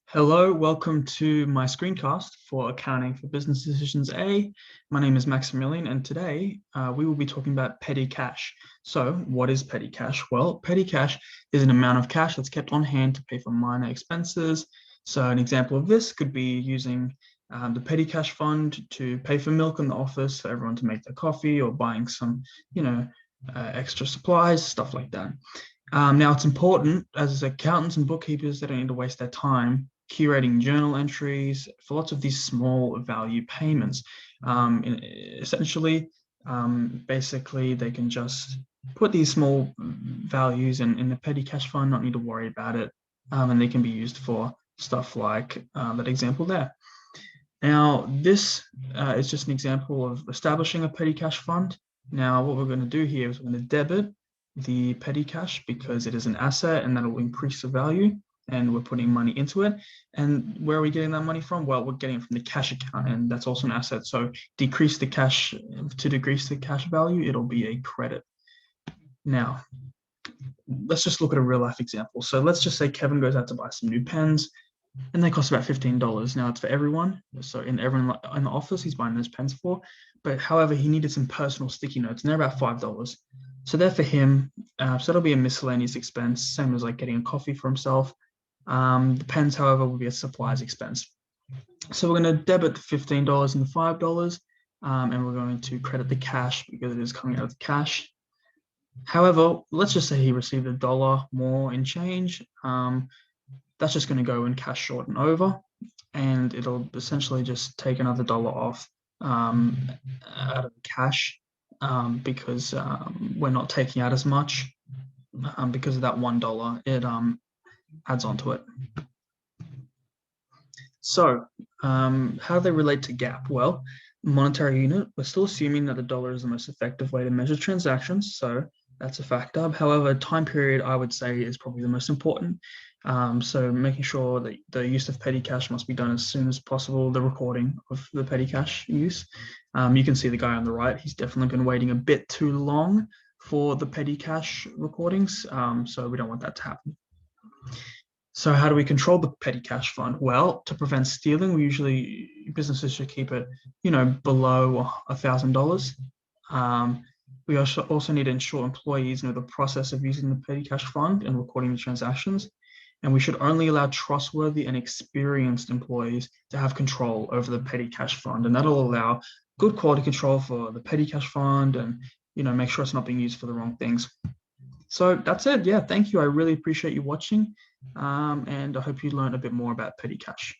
Hello, welcome to my screencast for Accounting for Business Decisions A. My name is Maximilian, and today we will be talking about petty cash. So, what is petty cash? Well, petty cash is an amount of cash that's kept on hand to pay for minor expenses. So, an example of this could be using the petty cash fund to pay for milk in the office for everyone to make their coffee, or buying some, extra supplies, stuff like that. Now, it's important as accountants and bookkeepers, they don't need to waste their time curating journal entries for lots of these small value payments. Essentially, basically, they can just put these small values in the petty cash fund, not need to worry about it, and they can be used for stuff like that example there. Now, this is just an example of establishing a petty cash fund. Now, what we're going to do here is we're going to debit the petty cash because it is an asset and that will increase the value, and we're putting money into it. And where are we getting that money from? Well, we're getting it from the cash account, and that's also an asset. So decrease the cash to decrease the cash value, it'll be a credit. Now, let's just look at a real life example. So let's just say Kevin goes out to buy some new pens, and they cost about $15. Now it's for everyone. So everyone in the office, he's buying those pens for. But however, he needed some personal sticky notes, and they're about $5. So they're for him. So that'll be a miscellaneous expense, same as like getting a coffee for himself. The pens, however, will be a supplies expense. So we're going to debit the $15 and the $5, and we're going to credit the cash because it is coming out of the cash. However, let's just say he received $1 more in change. That's just going to go in cash short and over, and it'll essentially just take another $1 off out of cash because we're not taking out as much because of that $1. It adds on to it. So how do they relate to GAAP? Well, monetary unit, we're still assuming that the dollar is the most effective way to measure transactions. So that's a factor. However, time period, I would say, is probably the most important. So making sure that the use of petty cash must be done as soon as possible, the recording of the petty cash use. You can see the guy on the right, he's definitely been waiting a bit too long for the petty cash recordings. So we don't want that to happen. So how do we control the petty cash fund? Well, to prevent stealing, businesses should keep it, below $1,000. We also need to ensure employees know the process of using the petty cash fund and recording the transactions. And we should only allow trustworthy and experienced employees to have control over the petty cash fund. And that'll allow good quality control for the petty cash fund and, make sure it's not being used for the wrong things. So that's it. Yeah, thank you. I really appreciate you watching. And I hope you learned a bit more about petty cash.